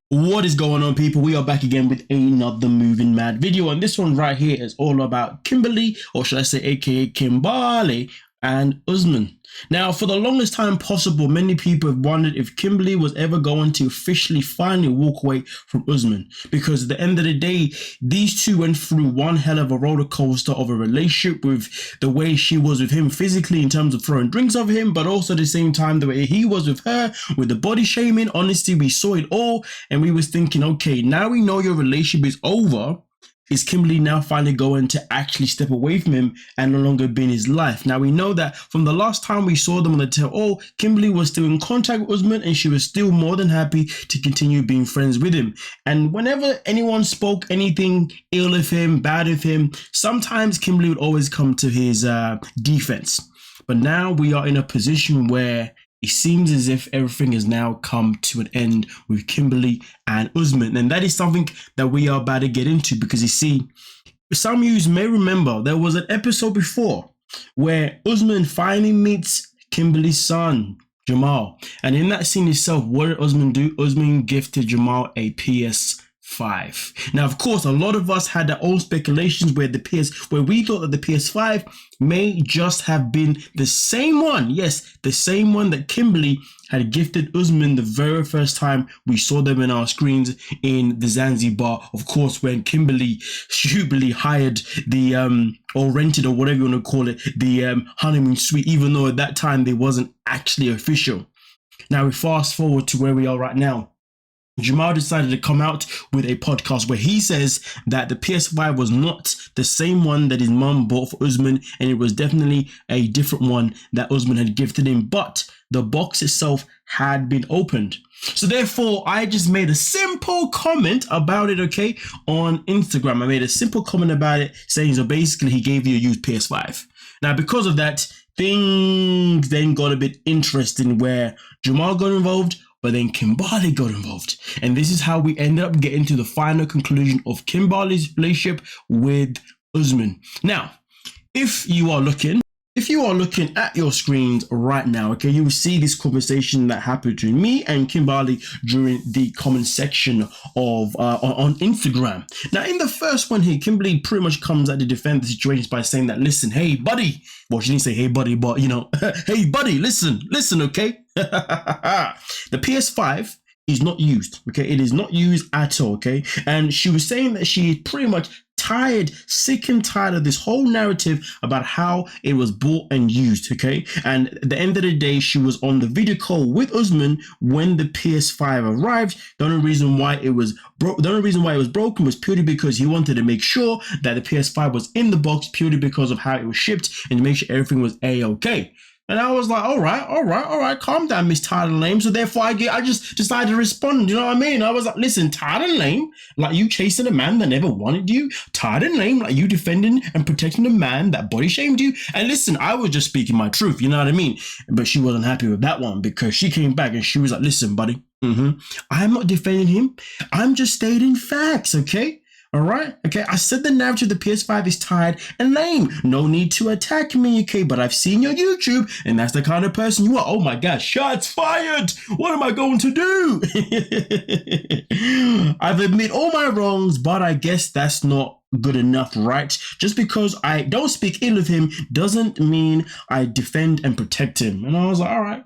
What is going on, people? We are back again with another Moving Mad video, and this one right here is all about Kimberly, or should I say aka Kimberly, and Usman. Now, for the longest time possible, many people have wondered if Kimberly was ever going to officially finally walk away from Usman, because at the end of the day, these two went through one hell of a roller coaster of a relationship, with the way she was with him physically in terms of throwing drinks over him, but also at the same time the way he was with her, with the body shaming. Honestly, we saw it all, and we was thinking, okay, now we know your relationship is over. Is Kimberly now finally going to actually step away from him and no longer be in his life? Now, we know that from the last time we saw them on the tell, Kimberly was still in contact with Usman, and she was still more than happy to continue being friends with him. And whenever anyone spoke anything ill of him, bad of him, sometimes Kimberly would always come to his defense. But now we are in a position where it seems as if everything has now come to an end with Kimberly and Usman. And that is something that we are about to get into, because you see, some of you may remember there was an episode before where Usman finally meets Kimberly's son, Jamal. And in that scene itself, what did Usman do? Usman gifted Jamal a PS5. Now, of course, a lot of us had our own speculations where we thought that the PS5 may just have been the same one. Yes, the same one that Kimberly had gifted Usman the very first time we saw them in our screens in the Zanzibar. Of course, when Kimberly stupidly hired the or rented, or whatever you want to call it, the honeymoon suite, even though at that time they wasn't actually official. Now we fast forward to where we are right now. Jamal decided to come out with a podcast where he says that the PS5 was not the same one that his mum bought for Usman, and it was definitely a different one that Usman had gifted him, but the box itself had been opened. So therefore, I just made a simple comment about it, okay, on Instagram. I made a simple comment about it saying, so basically he gave you a used PS5. Now, because of that, things then got a bit interesting where Jamal got involved, but then Kimberly got involved. And this is how we ended up getting to the final conclusion of Kimberly's relationship with Usman. Now, if you are looking at your screens right now, okay, you will see this conversation that happened between me and Kimberly during the comment section of on Instagram. Now, in the first one here, Kimberly pretty much comes at to defend the situation by saying that, listen, hey buddy, well, she didn't say hey buddy, but you know, hey buddy, listen, okay. The PS5 is not used, okay? It is not used at all, okay? And she was saying that she is pretty much sick and tired of this whole narrative about how it was bought and used, okay? And at the end of the day, she was on the video call with Usman when the PS5 arrived. The only reason why it was broken was purely because he wanted to make sure that the PS5 was in the box, purely because of how it was shipped, and to make sure everything was A-okay. And I was like, all right, calm down, Miss Tired and Lame. So therefore, I just decided to respond. You know what I mean? I was like, listen, tired and lame, like you chasing a man that never wanted you. Tired and lame, like you defending and protecting a man that body shamed you. And listen, I was just speaking my truth. You know what I mean? But she wasn't happy with that one, because she came back and she was like, listen, buddy, I'm not defending him. I'm just stating facts, okay? All right, okay, I said the narrative of the PS5 is tired and lame. No need to attack me, okay? But I've seen your YouTube, and that's the kind of person you are. Oh my God, shots fired! What am I going to do? I've admitted all my wrongs, but I guess that's not good enough, right? Just because I don't speak ill of him doesn't mean I defend and protect him. And I was like, all right,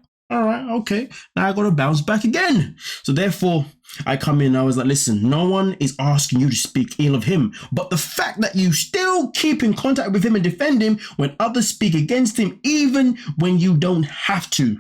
okay. Now I gotta bounce back again. So therefore, I come in and I was like, listen, no one is asking you to speak ill of him, but the fact that you still keep in contact with him and defend him when others speak against him, even when you don't have to.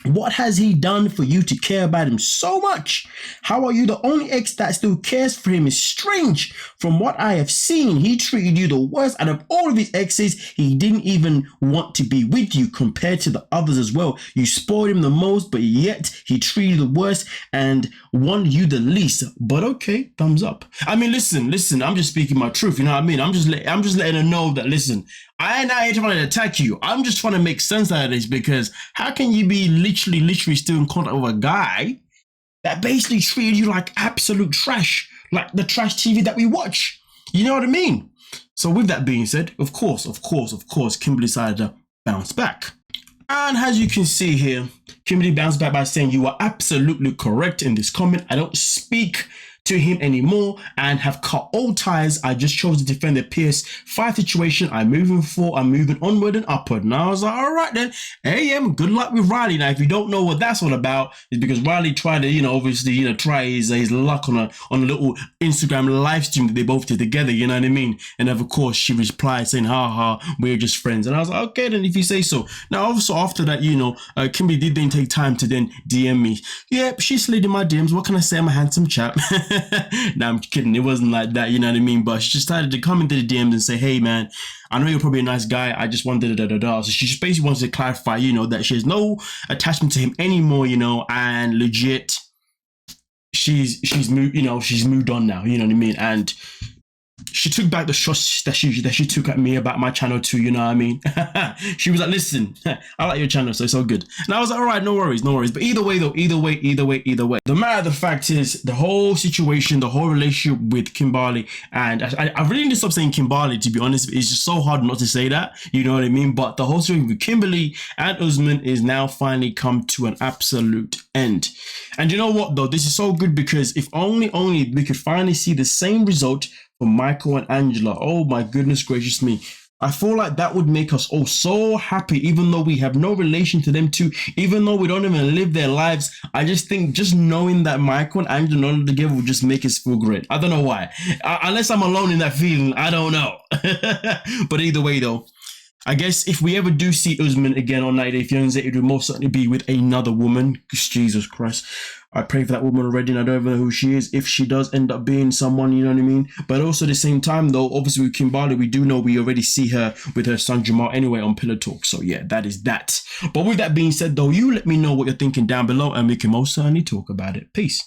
What has he done for you to care about him so much? How are you the only ex that still cares for him? Is strange. From what I have seen, he treated you the worst out of all of his exes. He didn't even want to be with you compared to the others as well. You spoiled him the most, but yet he treated you the worst and wanted you the least. But okay, thumbs up. I mean, listen, I'm just speaking my truth. You know what I mean? I'm just letting her know that, listen, I ain't out here trying to attack you. I'm just trying to make sense out of this, because how can you be literally still in contact with a guy that basically treated you like absolute trash, like the trash TV that we watch? You know what I mean? So with that being said, of course, Kimberly decided to bounce back. And as you can see here, Kimberly bounced back by saying, you are absolutely correct in this comment. I don't speak to him anymore and have cut all ties. I just chose to defend the PS5 situation. I'm moving onward and upward. And I was like, all right then, AM, good luck with Riley. Now, if you don't know what that's all about, it's because Riley tried to, obviously, try his luck on a little Instagram live stream that they both did together, you know what I mean? And of course, she replied saying, ha, we're just friends. And I was like, okay, then if you say so. Now, also after that, Kimberly did then take time to then DM me. Yep, she slid in my DMs. What can I say? I'm a handsome chap. Nah, I'm kidding. It wasn't like that, you know what I mean? But she just started to come into the DMs and say, hey, man, I know you're probably a nice guy. I just wanted da. So she just basically wants to clarify, that she has no attachment to him anymore, and legit, she's moved, she's moved on now, you know what I mean? And she took back the shots that she took at me about my channel too, you know what I mean? She was like, listen, I like your channel, so it's all good. And I was like, all right, no worries. But either way, the matter of the fact is, the whole situation, the whole relationship with Kimberly, and I really need to stop saying Kimberly, to be honest. It's just so hard not to say that, you know what I mean? But the whole situation with Kimberly and Usman is now finally come to an absolute end. And you know what, though? This is so good because if only we could finally see the same result for Michael and Angela. Oh my goodness gracious me. I feel like that would make us all so happy, even though we have no relation to them two, even though we don't even live their lives. I just think just knowing that Michael and Angela are together would just make us feel great. I don't know why. Unless I'm alone in that feeling, I don't know. But either way though, I guess if we ever do see Usman again on 90 Day Fiancé, it will most certainly be with another woman. Jesus Christ. I pray for that woman already and I don't even know who she is, if she does end up being someone, you know what I mean? But also at the same time though, obviously with Kimberly, we do know we already see her with her son Jamal anyway on Pillow Talk. So yeah, that is that. But with that being said though, you let me know what you're thinking down below and we can most certainly talk about it. Peace.